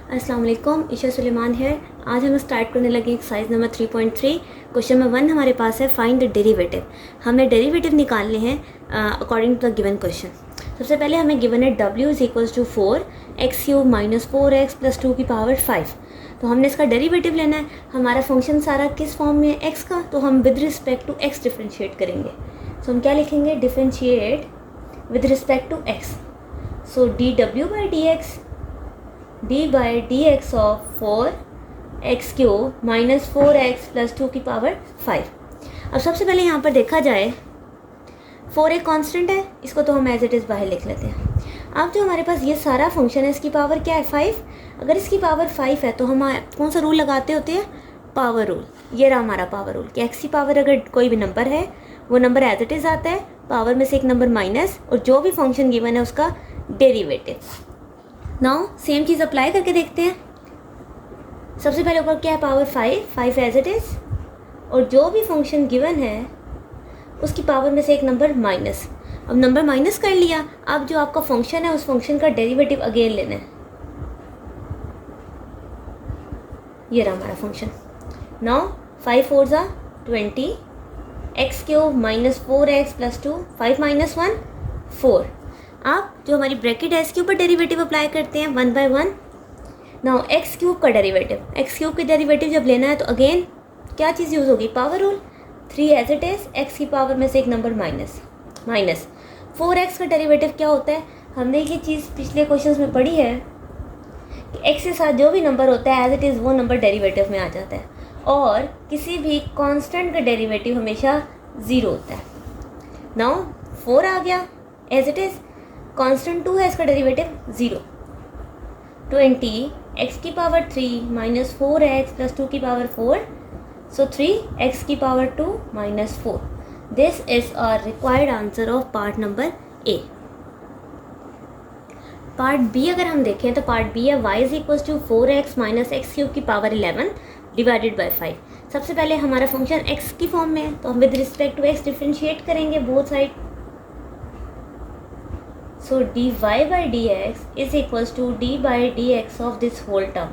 अस्सलाम वालेकुम, ईशा सुलेमान है। आज हम स्टार्ट करने लगे एक्सरसाइज नंबर 3.3। क्वेश्चन नंबर 1 हमारे पास है, फाइंड द डेरिवेटिव। हमें डेरिवेटिव निकालने हैं according to the given question. सबसे पहले हमें गिवन है w is equals to 4x³ minus 4x plus 2 की पावर 5। तो हमने इसका डेरिवेटिव लेना है। हमारा फंक्शन सारा किस फॉर्म में है, x का, तो हम with respect to x differentiate करेंगे। सो हम क्या लिखेंगे, differentiate with respect to x। So dw by dx of 4x³ minus 4x plus 2 की पावर 5। अब सबसे पहले यहाँ पर देखा जाए 4 एक कांस्टेंट है, इसको तो हम एज इट इज़ बाहर लिख लेते हैं। अब जो हमारे पास ये सारा फंक्शन है, इसकी पावर क्या है, 5। अगर इसकी पावर 5 है तो हम कौन सा रूल लगाते होते हैं, पावर रूल। ये रहा हमारा पावर रूल कि x की पावर अगर कोई भी नंबर है वो नंबर एज इट इज़ आता है, पावर में से एक नंबर माइनस, और जो भी फंक्शन गिवन है उसका डेरिवेटिव। नाउ सेम चीज़ अप्लाई करके देखते हैं। सबसे पहले ऊपर क्या है, पावर 5 एज इट इज़, और जो भी फंक्शन गिवन है उसकी पावर में से एक नंबर माइनस। अब नंबर माइनस कर लिया, अब जो आपका फंक्शन है उस फंक्शन का डेरिवेटिव अगेन लेना है। ये रहा हमारा फंक्शन। नाउ 5 4 ज़ा 20, x³ minus 4x plus 2, 5 minus 1 4। आप जो हमारी ब्रैकेट है इसके ऊपर डेरिवेटिव अप्लाई करते हैं 1 बाय 1। नाउ x³ का डेरिवेटिव, x³ के डेरिवेटिव जब लेना है तो अगेन क्या चीज़ यूज़ होगी, power rule. 3 as it is, x की पावर में से एक नंबर माइनस। 4x का डेरिवेटिव क्या होता है, हमने ये चीज़ पिछले क्वेश्चंस में पढ़ी है कि x के साथ जो भी नंबर होता है एज इट इज़ वो नंबर डेरिवेटिव में आ जाता है, और किसी भी कांस्टेंट का डेरिवेटिव हमेशा 0 होता है। नाउ 4 आ गया एज इट इज़, कांस्टेंट 2 है, इसका डेरिवेटिव 0। 20 x की पावर 3 माइनस 4x प्लस 2 की पावर 4, सो 3x की power 2 minus 4। This is our required answer of part number A. Part B अगर हम देखें तो पार्ट बी है y is equals to 4x minus x³ की power 11 divided by 5। सबसे पहले हमारा फंक्शन x की फॉर्म में है तो हम with respect to x differentiate करेंगे both side. So dy by dx is equals to d by dx of this whole term.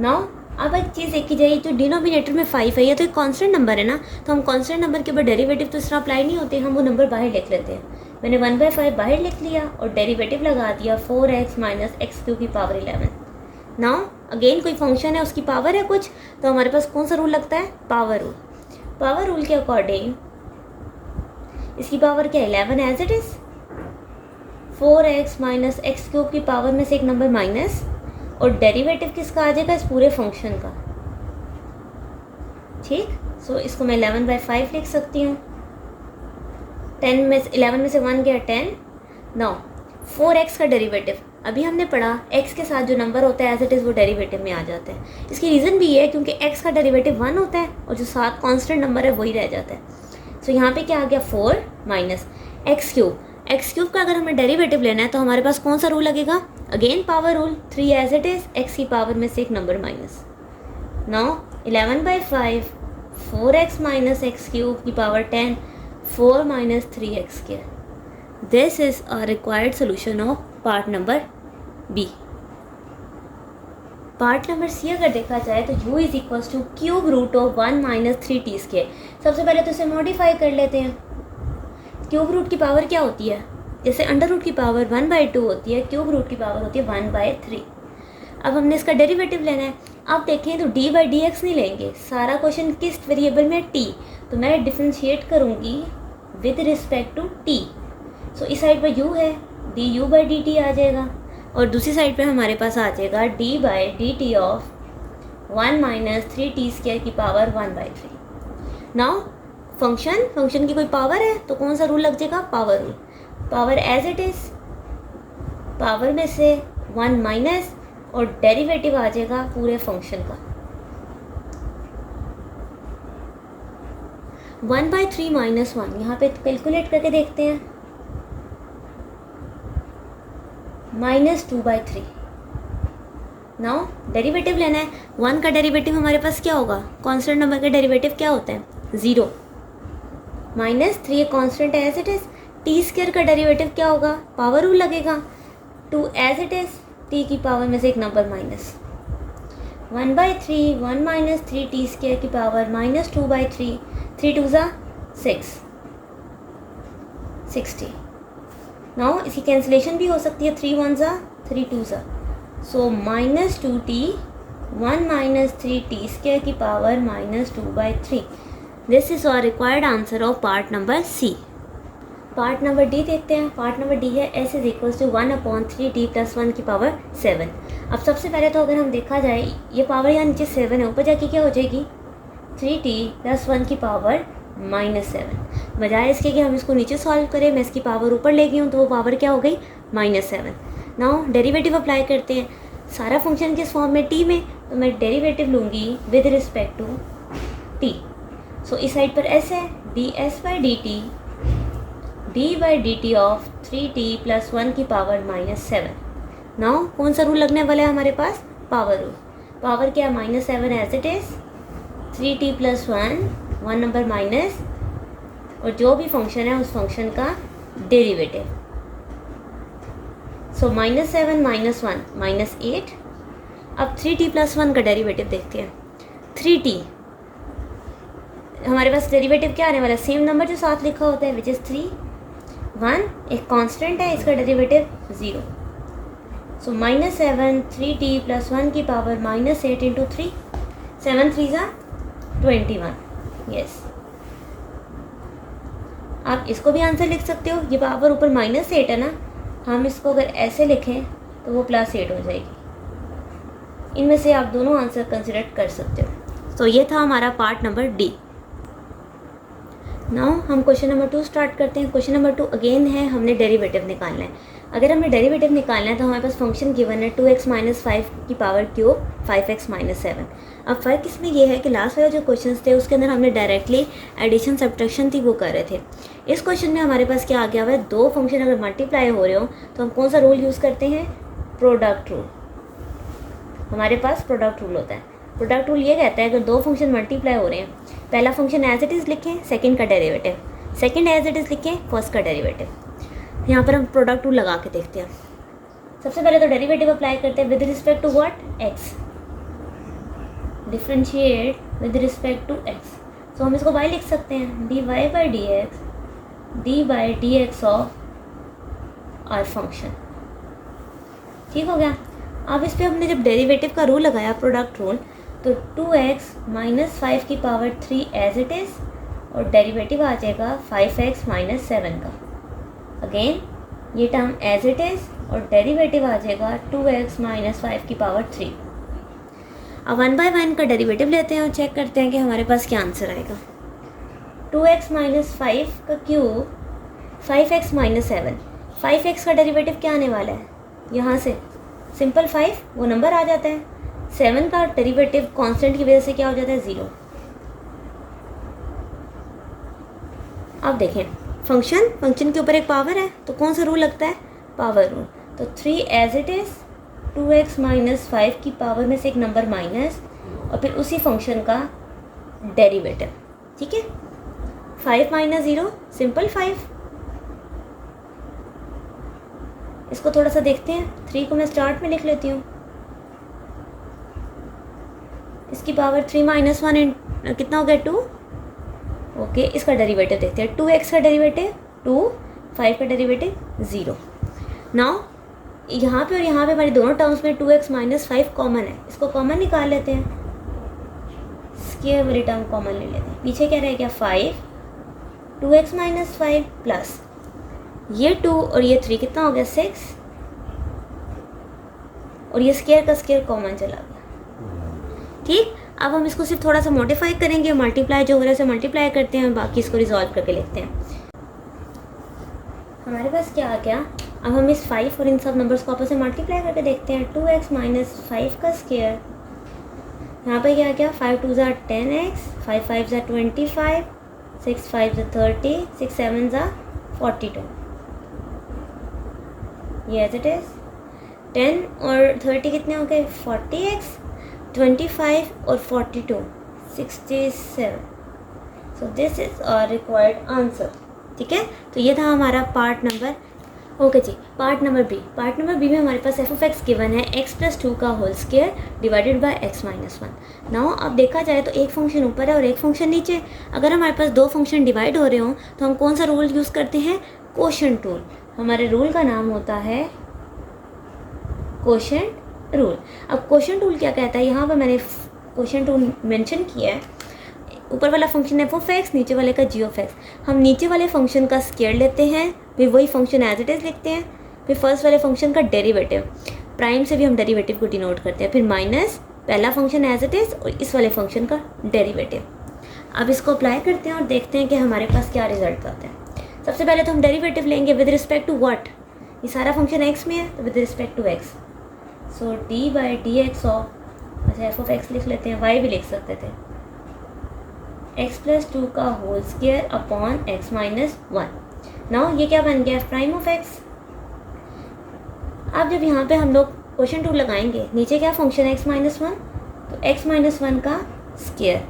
Now अब एक चीज़ देखी जाए, जो डिनोमिनेटर में 5 है, ये तो एक कांस्टेंट नंबर है ना, तो हम कांस्टेंट नंबर के ऊपर डेरिवेटिव तो इस तरह अप्लाई नहीं होते, हम वो नंबर बाहर लिख लेते हैं। मैंने 1/5 बाहर लिख लिया और डेरिवेटिव लगा दिया 4x माइनस x³ की पावर 11। नाउ अगेन कोई फंक्शन है, उसकी पावर है कुछ, तो हमारे पास कौन सा रूल लगता है, पावर रूल। पावर रूल के अकॉर्डिंग इसकी पावर क्या है, 11 as it is. 4x minus x³ की पावर में से एक नंबर माइनस, और डेरिवेटिव किसका आ जाएगा, इस पूरे फंक्शन का। ठीक, सो इसको मैं 11/5 लिख सकती हूँ। 11 में से 1 गया 10। नाउ 4x का डेरिवेटिव, अभी हमने पढ़ा x के साथ जो नंबर होता है एज इट इज़ वो डेरिवेटिव में आ जाता है। इसकी रीज़न भी ये है क्योंकि x का डेरिवेटिव 1 होता है और जो साथ कांस्टेंट नंबर है वही रह जाता है। सो यहाँ पे क्या आ गया, 4 माइनस x³ का अगर हमें डेरिवेटिव लेना है तो हमारे पास कौन सा रूल लगेगा, again power rule. 3 as it is, x की पावर में से एक number minus. Now 11/5 4x minus x³ की power 10, 4 minus 3x²। This is a required solution of part number B. Part number C अगर देखा जाए तो u is equals to cube root of 1 minus 3t²। सबसे पहले तो इसे मॉडिफाई कर लेते हैं। क्यूब रूट की पावर क्या होती है, जैसे अंडर रूट की पावर 1/2 होती है, क्यूब रूट की पावर होती है 1/3। अब हमने इसका डेरिवेटिव लेना है। अब देखें तो d बाई dx नहीं लेंगे, सारा क्वेश्चन किस वेरिएबल में, t, तो मैं डिफ्रेंशिएट करूँगी विद रिस्पेक्ट टू t। सो इस साइड पर u है, du बाई dt आ जाएगा, और दूसरी साइड पे हमारे पास आ जाएगा d by dt of 1 minus 3t² की पावर 1/3। नाउ फंक्शन की कोई पावर है तो कौन सा रूल लग जाएगा, power rule. Power as it is, power में से 1 माइनस, और डेरिवेटिव आ जाएगा पूरे फंक्शन का। 1/3 माइनस 1, यहाँ पे कैलकुलेट करके देखते हैं, -2/3। नाउ डेरिवेटिव लेना है, 1 का डेरिवेटिव हमारे पास क्या होगा, कांस्टेंट नंबर का डेरिवेटिव क्या होता है, 0। -3 कांस्टेंट है एज इट इज़। t² का डेरिवेटिव क्या होगा, पावर रूल लगेगा। 2 एज इट इज़, t की पावर में से एक number minus, 1/3, 1 minus 3t square की पावर माइनस 2/3, 3 2 ज़ा 6, 60। नाउ इसकी कैंसिलेशन भी हो सकती है, 3 1 ज़ा 3 2 ज़ा, so minus 2t, 1 minus 3t square की power minus 2/3। This is our required answer of part number C. Part number D देखते हैं। पार्ट नंबर डी है s is equals to 1/3t + 1 की पावर 7। अब सबसे पहले तो अगर हम देखा जाए, ये पावर यहाँ नीचे 7 है, ऊपर जाके क्या हो जाएगी 3t + 1 की पावर -7। बजाय इसके कि हम इसको नीचे सॉल्व करें, मैं इसकी पावर ऊपर ले गई हूँ, तो वो पावर क्या हो गई -7। नाउ डेरिवेटिव अप्लाई करते हैं। सारा फंक्शन किस फॉर्म में, t में, तो मैं डेरिवेटिव लूँगी विद रिस्पेक्ट टू t। सो इस साइड पर s है, ds/dt d/dt ऑफ 3t + 1 की पावर -7। नाउ कौन सा रूल लगने वाला है हमारे पास, पावर रूल। पावर क्या है -7 as it is, 3t + 1 number minus, और जो भी फंक्शन है उस फंक्शन का डेरिवेटिव। सो -7 - 1 -8। अब 3t + 1 का डेरिवेटिव देखते हैं। 3t हमारे पास डेरिवेटिव क्या आने वाला है, सेम नंबर जो साथ लिखा होता है, विच इज़ 3, 1 एक कांस्टेंट है, इसका डेरिवेटिव 0। सो -7 3t + 1 की पावर -8 इंटू 3, 7 3 ज़ा 21। यस, आप इसको भी आंसर लिख सकते हो। ये पावर ऊपर -8 है ना, हम इसको अगर ऐसे लिखें तो वो +8 हो जाएगी। इनमें से आप दोनों आंसर कंसिडर कर सकते हो। तो ये था हमारा पार्ट नंबर डी। नाउ हम क्वेश्चन नंबर 2 स्टार्ट करते हैं। क्वेश्चन नंबर 2 अगेन है, हमने डेरिवेटिव निकालना है। अगर हमें डेरिवेटिव निकालना है तो हमारे पास फंक्शन गिवन है 2x - 5 की पावर क्यूब 5x - 7। अब फ़र्क इसमें यह है कि लास्ट वाले जो क्वेश्चंस थे उसके अंदर हमने डायरेक्टली एडिशन सब्ट्रैक्शन थी वो कर रहे थे। इस क्वेश्चन में हमारे पास क्या आ गया हुआ है, दो फंक्शन अगर मल्टीप्लाई हो रहे हो तो हम कौन सा रूल यूज़ करते हैं, प्रोडक्ट रूल। हमारे पास प्रोडक्ट रूल होता है। प्रोडक्ट रूल ये कहता है अगर दो फंक्शन मल्टीप्लाई हो रहे हैं, पहला फंक्शन एज इट इज़ लिखें, सेकंड का derivative, second as it is लिखें, फर्स्ट का डेरिवेटिव। यहाँ पर हम प्रोडक्ट रूल लगा के देखते हैं। सबसे पहले तो डेरिवेटिव अप्लाई करते हैं with respect to what, x। Differentiate with respect to x, तो हम इसको y लिख सकते हैं, dy/dx ऑफ आवर फंक्शन। ठीक हो गया। अब इस पर हमने जब डेरिवेटिव का रूल लगाया, प्रोडक्ट रूल, तो 2x - 5 की पावर 3 एज इट इज़, और डेरिवेटिव आ जाएगा 5x - 7 का। अगेन ये टर्म एज इट इज़ और डेरिवेटिव आ जाएगा 2x - 5 की पावर 3। अब 1 बाय 1 का डेरिवेटिव लेते हैं और चेक करते हैं कि हमारे पास क्या आंसर आएगा। 2x - 5 का क्यूब 5x - 7, 5x का डेरिवेटिव क्या आने वाला है, यहाँ से सिंपल 5 वो नंबर आ जाता है, 7 का डेरिवेटिव कांस्टेंट की वजह से क्या हो जाता है 0। अब देखें फंक्शन के ऊपर एक पावर है तो कौन सा रूल लगता है, पावर रूल। तो 3 एज इट इज़, 2x - 5 की पावर में से एक नंबर माइनस, और फिर उसी फंक्शन का डेरिवेटिव। ठीक है, 5 - 0 सिंपल 5। इसको थोड़ा सा देखते हैं, 3 को मैं स्टार्ट में लिख लेती हूँ। इसकी पावर 3 - 1 कितना हो गया 2। ओके, इसका डेरिवेटिव देखते हैं। 2x का डेरिवेटिव 2, 5 का डेरिवेटिव 0। नाउ यहाँ पे और यहाँ पे हमारी दोनों टर्म्स में 2x - 5 कॉमन है, इसको कॉमन निकाल लेते हैं, स्क्वायर वाली टर्म कॉमन ले लेते हैं। पीछे क्या रह गया 5, 2x - 5 प्लस ये 2 और ये 3 कितना हो गया 6, और ये स्क्वायर का स्क्वायर कॉमन चला गया। ठीक, अब हम इसको सिर्फ थोड़ा सा मॉडिफाई करेंगे, मल्टीप्लाई जो हो रहा है उसे मल्टीप्लाई करते हैं, बाकी इसको रिजॉल्व करके लिखते हैं। हमारे पास क्या आ गया, अब हम इस 5 और इन सब नंबर्स को आपस में मल्टीप्लाई करके देखते हैं। 2x - 5 का स्क्वायर, यहाँ पे क्या आ गया 5 2 ज़ा 10x, 5 5 ज़ा 25, 6 5 ज़ा 30, 6 7 ज़ा 42। ये एज इट इज़ 10 और 30 कितने हो गए 40x, 25 और 42 67। So this is our required answer. ठीक है, तो ये था हमारा पार्ट नंबर ओके जी, पार्ट नंबर बी में हमारे पास एफ ऑफ एक्स गिवन है एक्स प्लस 2 का whole square divided by x minus 1। Now अब देखा जाए तो एक फंक्शन ऊपर है और एक फंक्शन नीचे। अगर हमारे पास दो फंक्शन डिवाइड हो रहे हों तो हम कौन सा रूल यूज़ करते हैं? Quotient rule. हमारे रूल का नाम होता है कोशेंट रूल। अब कोशेंट रूल क्या कहता है? यहाँ पर मैंने कोशेंट रूल मेंशन किया है। ऊपर वाला फंक्शन एफ ऑफ एक्स, नीचे वाले का जी ऑफ एक्स। हम नीचे वाले फंक्शन का स्क्वायर लेते हैं, फिर वही फंक्शन एज इट इज़ लिखते हैं, फिर फर्स्ट वाले फंक्शन का डेरिवेटिव, प्राइम से भी हम डेरिवेटिव को डिनोट करते हैं, फिर माइनस पहला फंक्शन एज इट इज़ और इस वाले फंक्शन का डेरिवेटिव। अब इसको अप्लाई करते हैं और देखते हैं कि हमारे पास क्या रिजल्ट आता है। सबसे पहले तो हम डेरिवेटिव लेंगे विद रिस्पेक्ट टू व्हाट? ये सारा फंक्शन एक्स में है तो with respect to x, so d by d x of, अच्छा एफ ऑफ एक्स लिख लेते हैं, वाई भी लिख सकते थे, एक्स प्लस 2 का whole square upon x minus 1। Now ये क्या बन गया? F prime of x. अब जब यहाँ पे हम लोग क्वेश्चन टू लगाएंगे, नीचे क्या फंक्शन है? एक्स माइनस 1, तो एक्स माइनस 1 का स्क्वायर,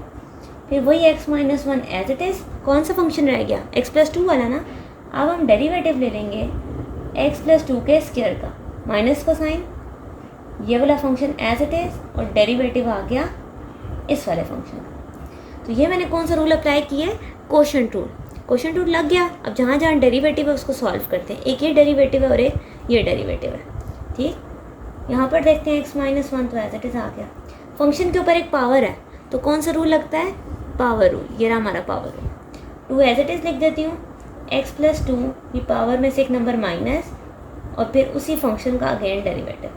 फिर वही x minus 1 as it is. कौन सा फंक्शन रह गया? एक्स प्लस 2 वाला ना। अब हम डेरिवेटिव ले लेंगे एक्स प्लस 2 के स्क्वायर का, माइनस का साइन, ये वाला फंक्शन एज इट इज़, और डेरिवेटिव आ गया इस वाले फंक्शन का। तो ये मैंने कौन सा रूल अप्लाई किया है? Quotient rule. कोशेंट रूल लग गया। अब जहाँ जहाँ डेरिवेटिव है उसको सॉल्व करते हैं। एक ये डेरिवेटिव है और एक ये डेरिवेटिव है, ठीक। यहाँ पर देखते हैं एक्स माइनस 1 तो एज इट इज़ आ गया। फंक्शन के ऊपर एक पावर है तो कौन सा रूल लगता है? Power rule. ये रहा हमारा power rule. 2 as it is लिख देती हूँ, एक्स प्लस 2 की पावर में से एक नंबर माइनस और फिर उसी फंक्शन का अगेन डेरिवेटिव।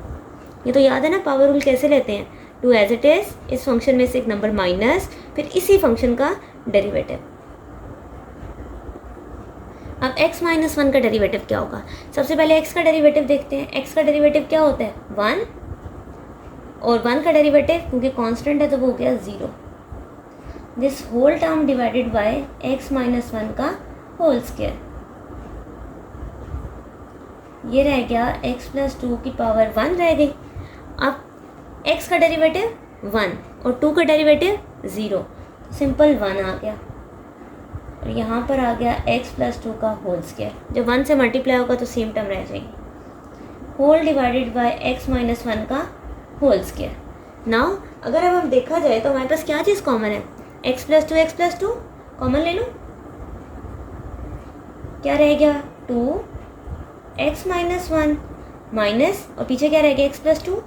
ये तो याद है ना पावर रूल कैसे लेते हैं? 2 एज इट इज़, इस फंक्शन में से एक नंबर माइनस, फिर इसी फंक्शन का डेरिवेटिव। अब x माइनस 1 का डेरिवेटिव क्या होगा? सबसे पहले x का डेरिवेटिव देखते हैं। x का डेरिवेटिव क्या होता है? 1, और 1 का डेरिवेटिव क्योंकि कांस्टेंट है तो वो हो गया 0। This whole term divided by x minus 1 का होल स्क्वायर, ये रह गया x प्लस 2 की पावर 1 रह गई। अब x का डेरिवेटिव 1 और 2 का डेरिवेटिव 0, सिंपल 1 आ गया और यहाँ पर आ गया x प्लस 2 का होल स्क्वायर। जब 1 से मल्टीप्लाई होगा तो सेम टर्म रह जाएगी, whole divided by x minus 1 का होल स्क्वायर। नाउ अगर अब हम देखा जाए तो हमारे पास क्या चीज़ कॉमन है? x प्लस 2 कॉमन ले लो, क्या रह गया? 2x माइनस 1 माइनस, और पीछे क्या रह गया? x plus 2।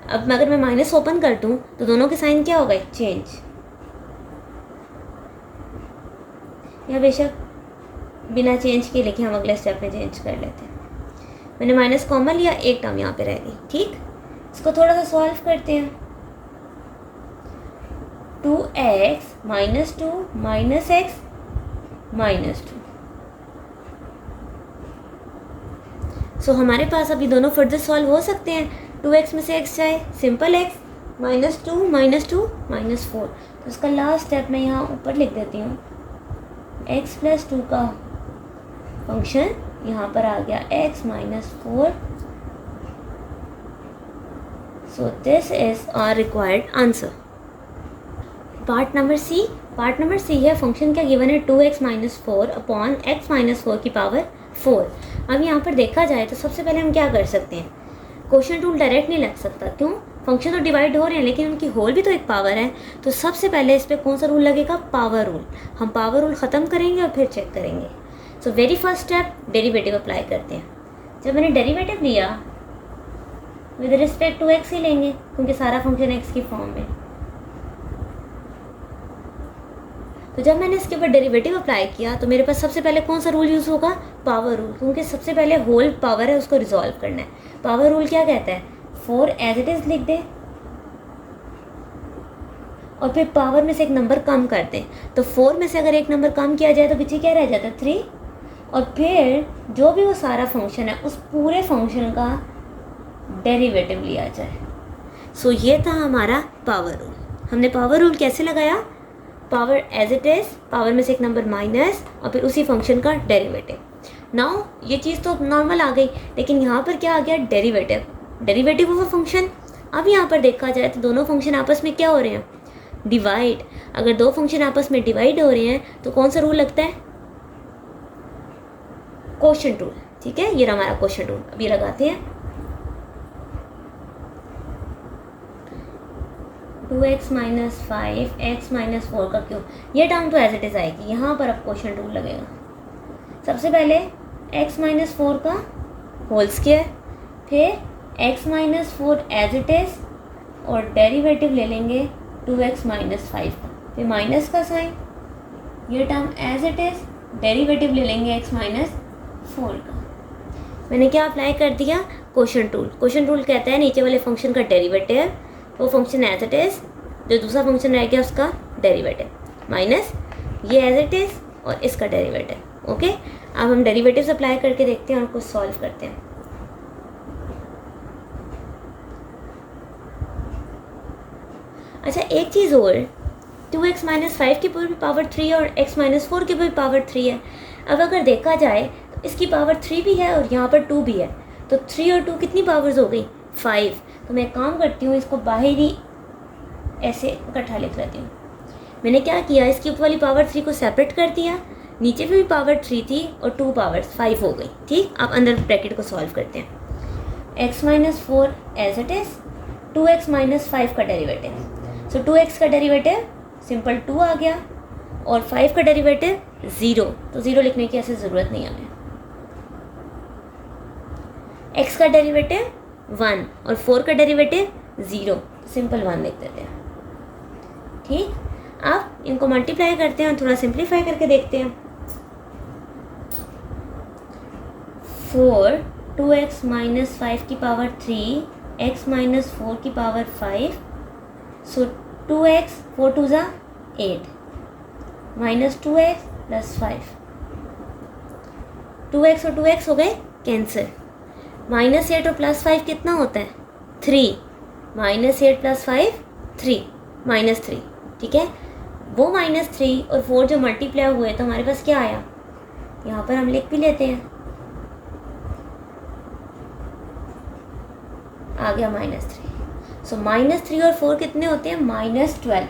अब अगर मैं माइनस ओपन कर दूँ तो दोनों के साइन क्या हो गए? चेंज, या बेशक बिना चेंज के लिखे हम अगले स्टेप में चेंज कर लेते हैं। मैंने माइनस कॉमन लिया, एक टर्म यहाँ पे रह गई, ठीक। इसको थोड़ा सा सॉल्व करते हैं। 2x minus 2 minus x minus 2। सो हमारे पास अभी दोनों फर्दर सॉल्व हो सकते हैं। 2x में से x जाए, सिंपल x माइनस 2 माइनस 4। तो इसका लास्ट स्टेप मैं यहाँ ऊपर लिख देती हूँ, x प्लस 2 का फंक्शन यहाँ पर आ गया x minus 4। So this is our required answer. Part number C है, फंक्शन क्या गिवन है? 2x minus 4 upon x minus 4 की पावर 4। अब यहाँ पर देखा जाए तो सबसे पहले हम क्या कर सकते हैं? कोशेंट रूल डायरेक्ट नहीं लग सकता, क्यों? फंक्शन तो डिवाइड हो रहे हैं लेकिन उनकी होल भी तो एक पावर है। तो सबसे पहले इस पर कौन सा रूल लगेगा? Power rule. हम पावर रूल ख़त्म करेंगे और फिर चेक करेंगे। So very first step, derivative apply करते हैं। जब मैंने डेरिवेटिव लिया विद रिस्पेक्ट टू एक्स ही लेंगे क्योंकि सारा फंक्शन एक्स की फॉर्म में। तो जब मैंने इसके ऊपर डेरिवेटिव अप्लाई किया तो मेरे पास सबसे पहले कौन सा रूल यूज़ होगा? पावर रूल, क्योंकि सबसे पहले होल पावर है उसको रिजॉल्व करना है। पावर रूल क्या कहता है? 4 एज इट इज़ लिख दे और फिर पावर में से एक नंबर कम कर दें। तो 4 में से अगर एक नंबर कम किया जाए तो पीछे क्या रह जाता है? 3। और फिर जो भी वो सारा फंक्शन है उस पूरे फंक्शन का डेरिवेटिव लिया जाए। सो ये था हमारा पावर रूल। हमने पावर रूल कैसे लगाया? Power as it is, power में से एक नंबर माइनस और फिर उसी फंक्शन का डेरिवेटिव। नाउ ये चीज़ तो नॉर्मल आ गई, लेकिन यहाँ पर क्या आ गया? Derivative of a function. अब यहाँ पर देखा जाए तो दोनों फंक्शन आपस में क्या हो रहे हैं? डिवाइड। अगर दो फंक्शन आपस में डिवाइड हो रहे हैं तो कौन सा रूल लगता है? Quotient rule. ठीक है, ये रहा हमारा क्वेश्चन रूल। अभी लगाते हैं 2x माइनस 5 x माइनस 4 का क्यूब, ये टर्म तो एज इट इज़ आएगी। यहाँ पर अब क्वेश्चन रूल लगेगा। सबसे पहले x माइनस 4 का होल स्क्वायर, फिर x minus 4 as it is, और डेरिवेटिव ले लेंगे 2x माइनस 5 का, फिर माइनस का साइन, ये term as it is, derivative ले लेंगे x माइनस 4 का। मैंने क्या अप्लाई कर दिया? Question rule. क्वेश्चन रूल कहता है नीचे वाले फंक्शन का डेरिवेटिव, वो फंक्शन एज इट इज़, जो दूसरा फंक्शन रह गया उसका डेरिवेटिव, माइनस ये एज इट इज़ और इसका डेरिवेटिव। ओके, अब हम डेरिवेटिव्स अप्लाई करके देखते हैं और कुछ सॉल्व करते हैं। अच्छा, एक चीज़ और, 2x माइनस 5 की पूरी पावर 3 और x माइनस 4 की पूरी पावर 3 है। अब अगर देखा जाए तो इसकी पावर 3 भी है और यहाँ पर 2 भी है, तो 3 और 2 कितनी पावर्स हो गई? 5। तो मैं काम करती हूँ, इसको बाहर ही ऐसे इकट्ठा लिख लेती हूँ। मैंने क्या किया, इसकी ऊपर वाली पावर 3 को सेपरेट कर दिया, नीचे भी पावर 3 थी और 2 पावर्स 5 हो गई। ठीक, अब अंदर ब्रैकेट को सॉल्व करते हैं। x minus 4 as it is, 2x minus 5 का डेरिवेटिव, सो 2x का डेरिवेटिव सिंपल 2 आ गया और 5 का डेरिवेटिव 0, तो 0 लिखने की ऐसे ज़रूरत नहीं हमें। x का डेरिवेटिव 1 और 4 का डेरिवेटिव 0, सिंपल 1 लिख देते हैं। ठीक, अब इनको मल्टीप्लाई करते हैं और थोड़ा सिंप्लीफाई करके देखते हैं। 4 2x माइनस 5 की पावर 3 x माइनस 4 की पावर 5, सो 2x 4 2 ज़ा 8 माइनस 2x प्लस 5, 2x और 2x हो गए कैंसिल। माइनस 8 और प्लस 5 कितना होता है? 3, माइनस 8 प्लस 5 3, माइनस 3। ठीक है, वो माइनस 3 और 4 जो मल्टीप्लाई हुए तो हमारे पास क्या आया, यहाँ पर हम लिख भी लेते हैं, आ गया माइनस 3। सो माइनस 3 और 4 कितने होते हैं? माइनस 12।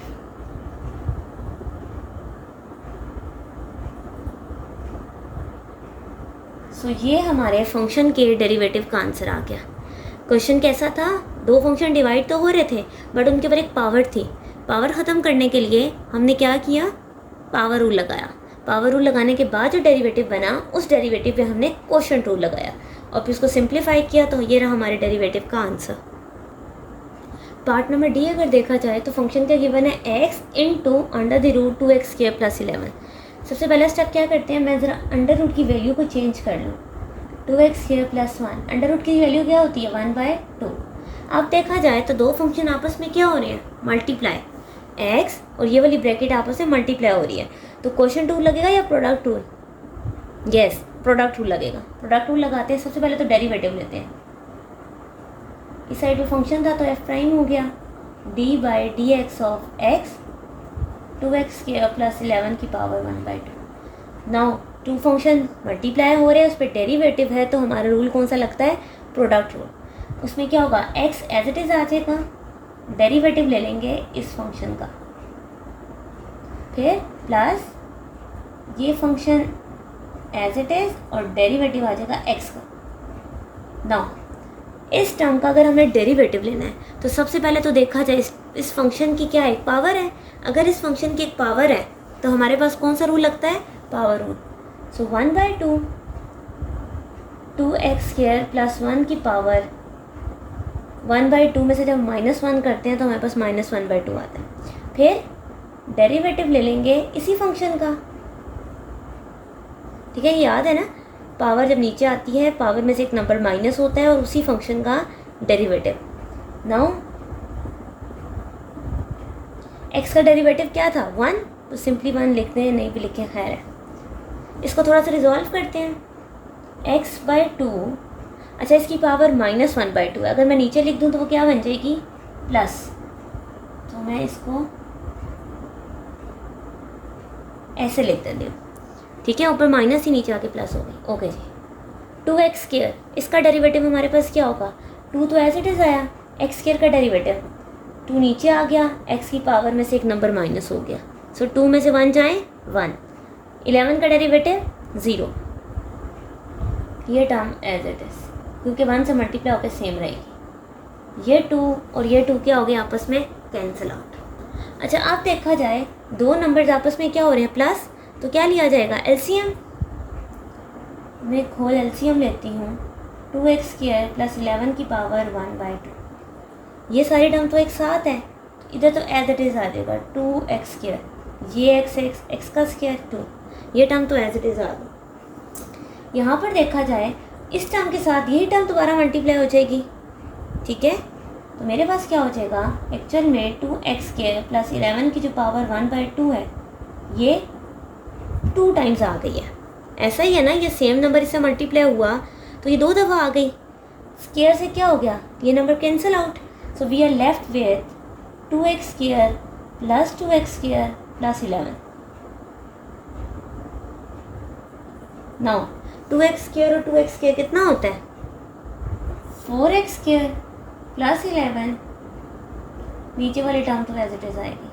सो ये हमारे फंक्शन के डेरिवेटिव का आंसर आ गया। क्वेश्चन कैसा था? दो फंक्शन डिवाइड तो हो रहे थे बट उनके ऊपर एक पावर थी। पावर ख़त्म करने के लिए हमने क्या किया? पावर रूल लगाया। पावर रूल लगाने के बाद जो डेरिवेटिव बना उस डेरिवेटिव पे हमने क्वोशिएंट रूल लगाया और फिर उसको सिंप्लीफाई किया, तो ये रहा हमारे डेरिवेटिव का आंसर। पार्ट नंबर डी अगर देखा जाए तो फंक्शन का गिवन है x into under the root 2x square plus 11। सबसे पहला स्टेप क्या करते हैं, मैं ज़रा अंडर रूट की वैल्यू को चेंज कर लूँ। 2x square plus 1, under root की वैल्यू क्या होती है? 1/2। अब देखा जाए तो दो फंक्शन आपस में क्या हो रहे हैं? मल्टीप्लाई। x और ये वाली ब्रैकेट आपस में मल्टीप्लाई हो रही है, तो क्वोशिएंट रूल लगेगा या product rule? Yes, product rule लगेगा। प्रोडक्ट रूल लगाते हैं, सबसे पहले तो डेरिवेटिव लेते हैं। इस साइड पे फंक्शन था तो f प्राइम हो गया, d/dx of x 2x square plus 11 की power 1/2। Now two function multiply हो रहे हैं, उस पर डेरिवेटिव है, तो हमारा रूल कौन सा लगता है? Product rule. उसमें क्या होगा? x एज इट इज़ आ जाएगा, डेरिवेटिव ले लेंगे इस फंक्शन का, फिर प्लस ये फंक्शन एज इट इज़ और डेरिवेटिव आ जाएगा x का। नाउ इस टर्म का अगर हमें डेरिवेटिव लेना है तो सबसे पहले तो देखा जाए इस फंक्शन की क्या एक पावर है। अगर इस फंक्शन की एक पावर है तो हमारे पास कौन सा रूल लगता है? Power rule. So 1/2 2x square plus 1 की पावर 1/2 में से जब -1 करते हैं तो हमारे पास -1/2 आता है। फिर डेरिवेटिव ले लेंगे इसी फंक्शन का। ठीक है, याद है ना, पावर जब नीचे आती है पावर में से एक नंबर माइनस होता है और उसी फंक्शन का डेरिवेटिव। नाउ x का डेरिवेटिव क्या था? 1, तो सिंपली 1 लिखते हैं, नहीं भी लिखें खैर है। इसको थोड़ा सा रिजॉल्व करते हैं। x/2, अच्छा इसकी पावर -1/2 है, अगर मैं नीचे लिख दूँ तो वो क्या बन जाएगी? प्लस। तो मैं इसको ऐसे लिख देती हूँ। ठीक है, ऊपर माइनस ही नीचे आके प्लस हो गई। ओके जी, 2x स्क्वायर, इसका डेरिवेटिव हमारे पास क्या होगा? 2 तो एज इट इज़ आया, x स्क्वायर का डेरिवेटिव 2 नीचे आ गया, x की पावर में से एक नंबर माइनस हो गया, सो 2 में से 1 जाए 1। 11 का डेरिवेटिव 0, ये टर्म एज इट इज़, क्योंकि 1 से मल्टीप्लाई होकर सेम रहेगी। ये 2 और ये 2 क्या हो गए आपस में कैंसिल आउट। अच्छा अब देखा जाए दो नंबर्स आपस में क्या हो रहे हैं प्लस, तो क्या लिया जाएगा एलसीएम। मैं एक होल एलसीएम लेती हूँ 2x² + 11 की पावर 1/2। ये सारे टर्म तो एक साथ हैं, इधर तो एज इट इज़ आ जाएगा 2x², ये x का स्क्वायर 2, ये टर्म तो एज इट इज़ आ गया। यहाँ पर देखा जाए इस टर्म के साथ यही टर्म दोबारा मल्टीप्लाई हो जाएगी, ठीक है। तो मेरे पास क्या हो जाएगा एक्चुअल में 2x² + 11 की जो पावर 1/2 है ये 2 टाइम्स आ गई है। ऐसा ही है ना, ये सेम नंबर इससे मल्टीप्लाई हुआ तो ये 2 दफ़ा आ गई। स्क्वायर से क्या हो गया, ये number cancel out. So we are left with 2x² + 2x² + 11। Now 2x² और 2x² कितना होता है 4x² + 11। नीचे वाली टर्म तो एज इट इज़ आएगी।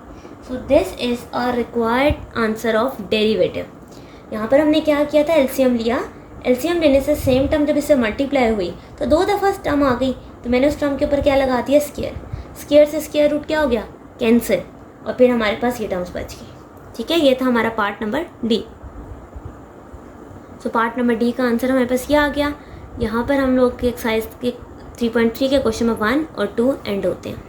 सो this is a required answer of derivative. यहाँ पर हमने क्या किया था, एलसीएम लिया। एलसीएम लेने से सेम टर्म जब इससे मल्टीप्लाई हुई तो 2 दफ़ा टर्म आ गई, तो मैंने उस टर्म के ऊपर क्या लगा दिया स्क्वायर। स्क्वायर से स्क्वायर रूट क्या हो गया कैंसिल, और फिर हमारे पास ये टर्म्स बच गई। ठीक है, ये था हमारा part number D. So part number D का आंसर हमारे पास ये आ गया। यहाँ पर हम लोग के एक्सरसाइज के 3.3 के क्वेश्चन में 1 और 2 एंड होते हैं।